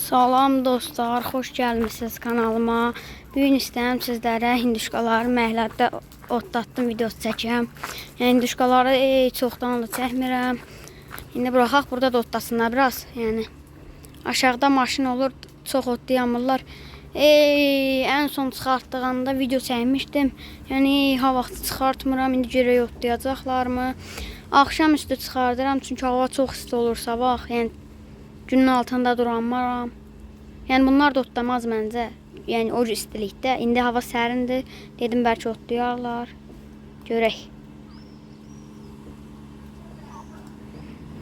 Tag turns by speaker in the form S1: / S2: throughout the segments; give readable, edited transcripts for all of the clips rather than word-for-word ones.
S1: Salam dostlar, xoş gəlmisiniz kanalıma. Bugün istəyirəm sizlərə hinduşkaları məhlətdə otlatdım videosu çəkəm. Yəni hinduşkaları çoxdan da çəkmirəm. İndi buraxaq, burada da otlasınlar biraz. Yəni aşağıda maşın olur, çox otlayamırlar. Ən son çıxartdığımda video çəkmişdim. Yəni ha vaxtı çıxartmıram, indi görək otlayacaqlarmı. Axşam üstü çıxardıram, çünki hava çox isti olur sabah. Yəni günün altında duranmaram. Yəni bunlar da otlamaz məncə. Yəni o istilikdə. İndi hava sərindir. Dedim bəlkə otlayarlar. Görək.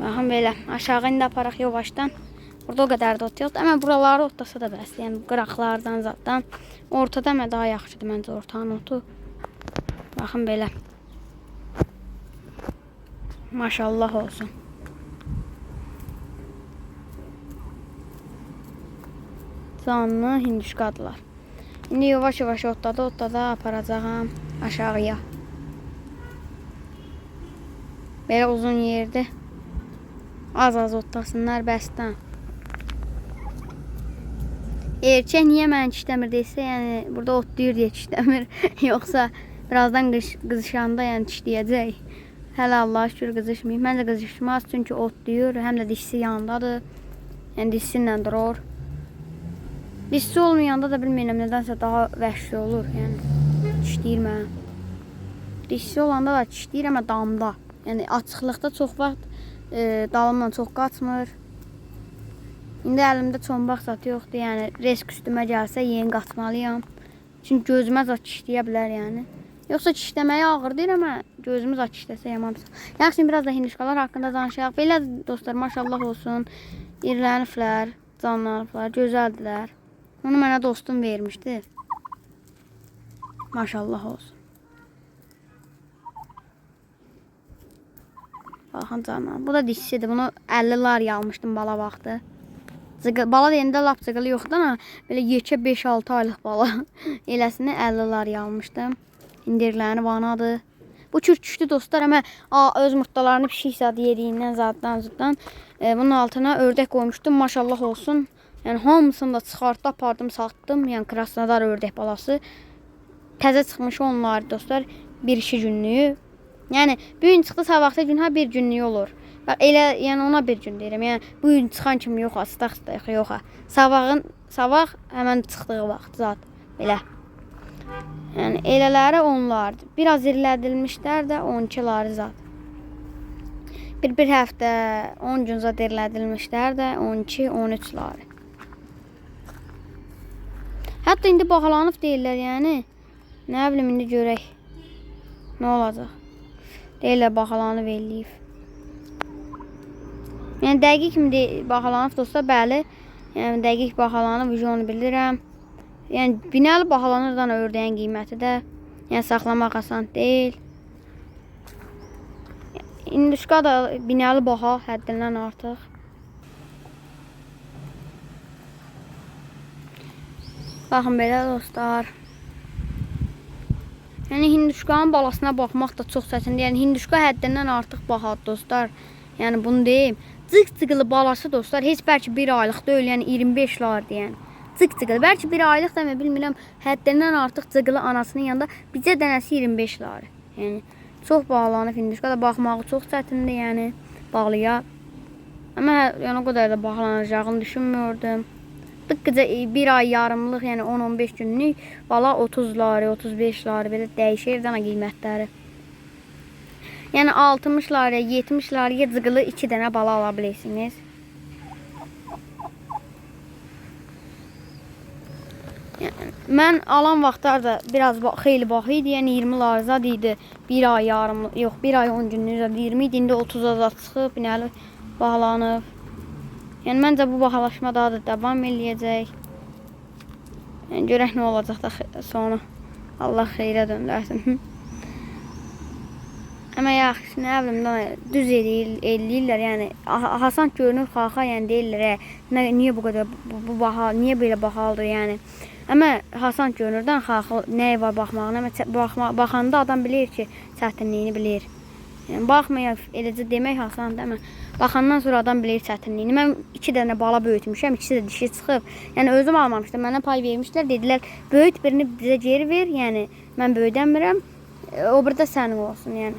S1: Baxın belə. Aşağı indi aparaq yavaşdan. Burada o qədər də ot yoxdur. Amma buraları otlasa da bəs. Yəni qıraqlardan zaten. Ortada mə daha yaxşıdır məncə ortanın otu. Baxın belə. Maşallah olsun. Canlı hinduşkadılar. İndi yavaş-yavaş otladı aparacağım aşağıya. Belə uzun yerdə az otlasınlar bəsdən. Erkək niyə mən işləmir desə, yəni burada otlayır deyə işləmir. Yoxsa birazdan qızışanda yəni işləyəcək. Hələ Allah'a şükür qızışmayıb. Məncə qızışmaz çünki otlayır, həm də dişisi yanındadır. Yəni dişisi ilə durur. Dişsi olmayanda da bilmirəm nədənsə daha vəhşi olur. Yəni dişləyir mənə. Dişsi olanda da dişləyir, amma damda. Yəni açıqlıqda çox vaxt dalımla çox qaçmır. İndi əlimdə çombaq satı yoxdur. Yəni risk üstümə gəlsə yeni qaçmalıyam. Çünki gözümə zat dişləyə bilər yəni. Yoxsa dişləməyə ağır deyir, amma gözümüz aç dişləsə yamandır. Yaxşı, biraz da hinduşkalar haqqında danışaq. Belə dostlar, maşallah olsun. İrləniblər, canlanıblar, gözəldilər. Onu mənə dostum vermişdi. Maşallah olsun. Baxın canım. Bu da dişisidir. Bunu 50 almışdım bala vaxtı. Bala deyəndə lap cıqılı yoxdur, amma belə yekə 5-6 aylıq bala. Eləsini 50 almışdım. İndiriləni vanadır. Bu kürküşdü dostlar, amma öz murtdalarını pişik zad yediyindən zaddan. Bunun altına ördək qoymuşdum. Maşallah olsun. Yəni hamısını da çıxartdı, apardım, satdım. Yəni Krasnodar ördək balası. Təzə çıxmış onlar dostlar. 1-2 günlük. Yəni bu gün çıxdı, sabahda gün ha 1 günlük olur. Bax elə yəni ona 1 gün deyirəm. Yəni bu gün çıxan kimi yox, astaq yox. Sabah həmin çıxdığı vaxt zat belə. Yəni elələri onlardır. Biraz irlədilmişlər də 12'ləri zat. Bir həftə 10 gün zat irlədilmişlər də 12-13'ləri. Hətta indi baxalanıb deyirlər, yəni. Nə bilim, indi görək. Nə olacaq? Deyirlər, baxalanıb eləyib. Yəni, dəqiq kimi baxalanıb dostlar, bəli. Yəni, dəqiq baxalanıb, onu bilirəm. Yəni, binəli baxalanırdan ördəyin qiyməti də. Yəni, saxlamaq asan deyil. Hinduşka da binəli baxa, həddindən artıq. Baxın belə dostlar. Yəni hinduşkanın balasına baxmaq da çox çətindir. Yəni hinduşka həddindən artıq baxadır dostlar. Yəni bunu deyim. Cıq-cıqılı balası dostlar heç bəlkə 1 aylıq deyil, yəni 25'lar deyən. Cıq-cıqılı. Bəlkə 1 aylıq da bilmirəm, həddindən artıq cıqılı anasının yanında bizə dənəsi 25'lar. Yəni çox bağlanıb hinduşka da baxmağı çox çətindir, yəni bağlıya. Amma yəni o qədər də bağlanacağını düşünmürdüm. Dıqqıca 1 ay yarımlıq, yəni 10-15 günlük bala 30'ları, 35'ları belə dəyişir dana qiymətləri. Yəni 60'ları, 70'ları cıqılı 2 dənə bala ala bilirsiniz. Yəni, mən alan vaxtlarda biraz xeyli bax idi, yəni 20'lar zad idi. 1 ay yarımlıq, yox 1 ay 10 günlük zad 20 idi, indi 30'a zad çıxıb, binəli bağlanıb. Yəni məncə bu bahalaşma daha da davam eləyəcək. Yəni görək nə olacaq da sonra. Allah xeyrə döndərsin. Amma yaxşı, nə bilim, düz eləyirlər. Yəni Hasan görünür xaxa, yəni deyirlər, niyə bu qədər bu baha, niyə belə bahalıdır, yəni. Amma Hasan görünürdən xaxa nəyə var baxmağına, baxanda adam bilir ki, çətinliyini bilir. Yəni baxmayaq eləcə demək asan deyil. Baxandan sonra adam bilir çətinliyini. Mən 2 dənə bala böyütmüşəm, ikisi də dişi çıxıb. Yəni özüm almamışdım. Mənə pay vermişlər. Dedilər, böyüt birini bizə geri ver. Yəni mən böyüdəmirəm. O burada sənin olsun, yəni.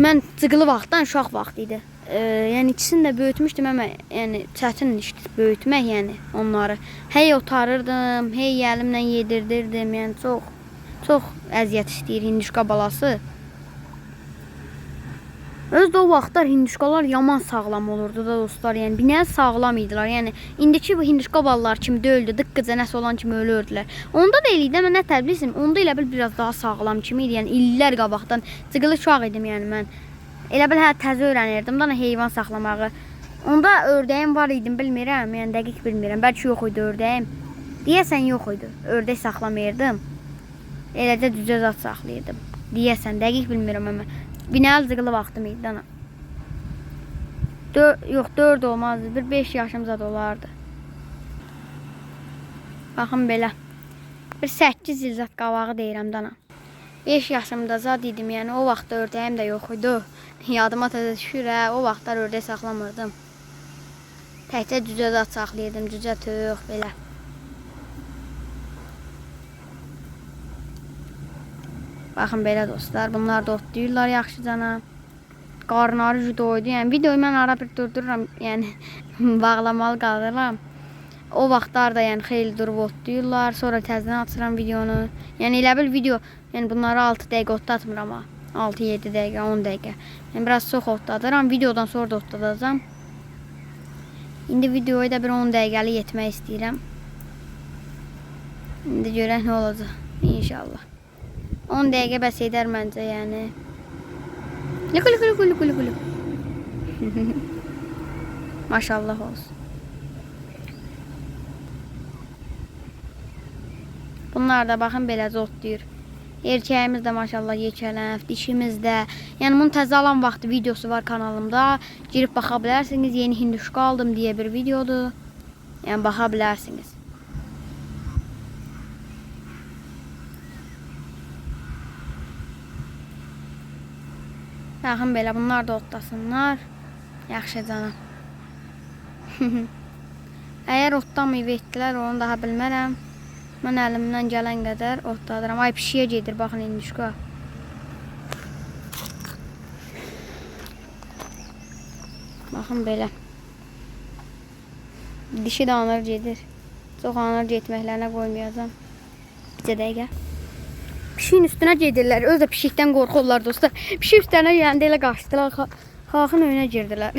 S1: Mən cıqılı vaxtdan uşaq vaxtı idi. Yəni ikisini də böyütmüşdüm, amma yəni çətin işdir böyütmək, yəni onları. Hey otarırdım, hey əlimlə yedirdirdim. Yəni çox əziyyət istəyir hinduşka balası. Özdə o vaxtlar hinduşkalar yaman sağlam olurdu da dostlar. Yəni binəyə sağlam idilər. Yəni indiki bu hinduşka balalar kimi deyildi. Dıqqıca nəsə olan kimi ölürdülər. Onda da elə idi, amma nə təbilsin, onda elə bil biraz daha sağlam kimi idi. Yəni illər qabaqdan cıqılı uşaq idim, yəni mən. Elə bil təzə öyrənirdim da heyvan saxlamağı. Onda ördəyim var idim, bilmirəm. Yəni dəqiq bilmirəm. Bəlkə yox idi ördəyim. Deyəsən yox idi. Ördək saxlamayırdım. Eləcə düzə zat saxlayırdım. Deyəsən dəqiq bilmirəm, amma binəli cıqılı vaxtım idi ana. 4 olmazdı. Bir 5 yaşımda da olardı. Baxın belə. Bir 8 il zat qavağı deyirəm dana. 5 yaşımda zat idim, yəni o vaxt ördəyim də yox idi. Yadıma təzə düşür, o vaxtlar ördək saxlamırdım. Təkcə cücə zat saxlayırdım, cücə toyuq belə. Baxın belə dostlar, bunlar da otlayırlar yaxşıcana. Qarnları doydu. Yəni videoyu mən ara bir durdururam, yəni bağlamalı qalıram. O vaxtlar da yəni xeyli durub otlayırlar. Sonra təzədən açıram videonu. Yəni elə bil video, yəni bunları 6 dəqiqə otlatmıram ha. 6-7 dəqiqə, 10 dəqiqə. Yəni biraz çox otladıram. Videodan sonra da otladacağam. İndi videoyu da bir 10 dəqiqəlik yetmək istəyirəm. İndi görək nə olacaq. İnşallah. 10 dəqiqə bəs edər məncə, yəni. Lükü. Maşallah olsun. Bunlar da baxın beləcə otlayır. Erkəyimiz də maşallah yekələf, dişimiz də. Yəni bunun təzə alan vaxtı videosu var kanalımda. Girib baxa bilərsiniz. Yeni hinduşka aldım deyə bir videodur. Yəni baxa bilərsiniz. Baxın belə, bunlar da otlasınlar. Yaxşı canım. Əgər otlamayıb etdilər, onu daha bilmərəm. Mən əlimdən gələn qədər otladıram. Ay pişiyə gedir, baxın hinduşka. Baxın belə. Dişi də anır gedir. Çox anır getməklərinə qoymayacağım. Bir dəqiqə. Pişiyin üstünə gedirlər. Öz də pişikdən qorxurlar dostlar. Pişik üstünə gələndə elə qaçdılar. Xalqın önünə girdilər.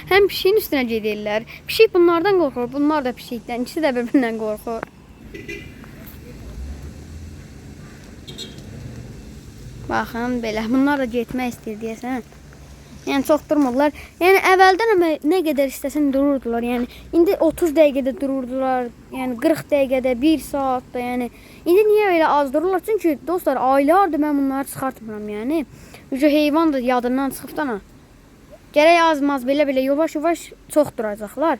S1: Həm pişiyin üstünə gedirlər. Pişik bunlardan qorxur. Bunlar da pişikdən. İkisi də bir-birindən qorxur. Baxın belə. Bunlar da getmək istəyir deyəsən. Yəni çox durmurlar. Yəni əvvəldən nə qədər istəsən dururdular. Yəni indi 30 dəqiqədə dururdular. Yəni 40 dəqiqədə, 1 saatda, yəni indi niyə elə az dururlar? Çünki dostlar aylardır mən bunları çıxartmıram, yəni. Çünki heyvan da yadından çıxıbdan. Gərək az-maz belə yavaş-yavaş çox duracaqlar.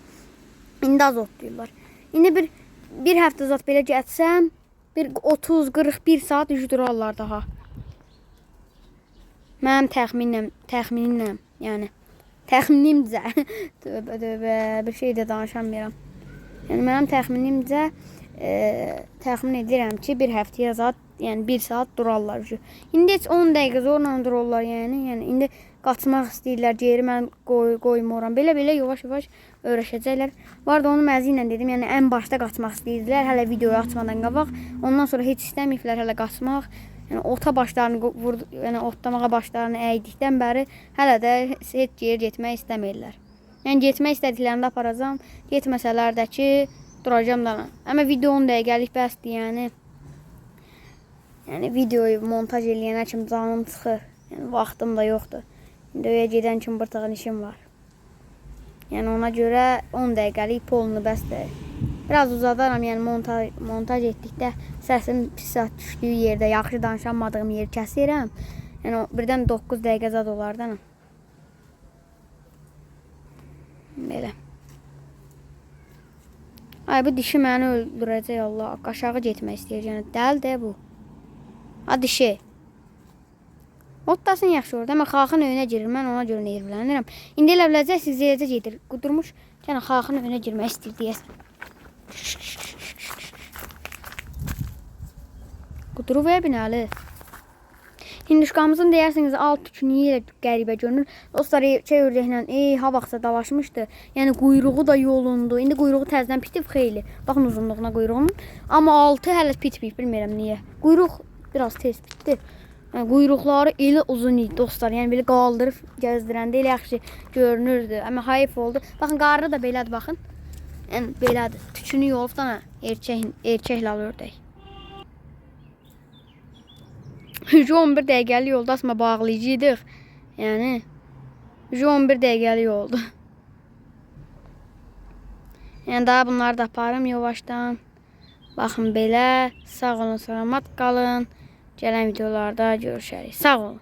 S1: İndi az otlayırlar. İndi bir həftə zat belə gətsəm, bir 30-41 saat durarlar daha. Mənim təxminimlə, yəni təxminimcə tövbə, bir şey də danışamıram. Yəni mənim təxminimcə təxmin edirəm ki, bir həftəyə zat, yəni 1 saat durarlar. İndi heç 10 dəqiqə zorla dururlar, yəni indi qaçmaq istəyirlər, geri mən qoymuram. Belə yavaş-yavaş öyrəşəcəklər. Var da onu məzi ilə dedim, yəni ən başda qaçmaq istəyirdilər, hələ videoyu açmadan qabaq. Ondan sonra heç istəməyiblər hələ qaçmaq. Yəni ota başlarını vurdu, yəni otlamağa başlarını əydikdən bəri hələ də heç geri getmək istəmirlər. Yəni getmək istədiklərində aparacağam. Getməsələr də ki, duracağım da. Amma video 10 dəqiqəlik bəsdir, yəni. Yəni videoyu montaj eləyənə kimi canım çıxır. Yəni vaxtım da yoxdur. İndi öyə gedən kimi bir tığın işim var. Yəni ona görə 10 dəqiqəlik polunu bəsdir. Biraz uzadaram, yəni montaj etdikdə səsim pis saat düşdüyü yerdə, yaxşı danışamadığım yeri kəsirəm. Yəni birdən 9 dəqiqə zad olardan. Belə. Ay bu dişi məni öldürəcək Allah. Aşağı getmək istəyir, yəni dəl də bu. Ha dişi. Otlasın yaxşı orada. Mən xalqın önünə girir. Mən ona görə nervlənirəm. İndi elə biləcəksiniz zeyəcə gedir. Qudurmuş. Yəni xalqın önünə girmək istəyir deyəsən. Qudurub binəli. Hinduşkamızın deyərsiniz alt tükü niyə elə qəribə görünür. Dostlar ördəklə ha vaxtsa dalaşmışdı. Yəni quyruğu da yolundu. İndi quyruğu təzədən pitib xeyli. Baxın uzunluğuna quyruğunun. Amma altı hələ pitməyib, bilmirəm niyə. Quyruq biraz tez bitdi. Yəni, quyruqları elə uzun idi dostlar. Yəni belə qaldırıb gəzdirəndə elə yaxşı görünürdü. Amma hayf oldu. Baxın qarnı da belədir baxın. Yəni belədir. Tükünü yolub da erkəklə ördək. 11 dəqiqəlik yolda aslında bağlayıcıydıq. Yəni 11 dəqiqəlik oldu. Yəni daha bunları da aparım yavaşdan. Baxın belə. Sağ olun, salamat qalın. Gələn videolarda görüşərik. Sağ olun.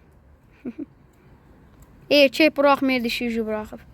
S1: Erkək buraxmır, dişi buraxıb.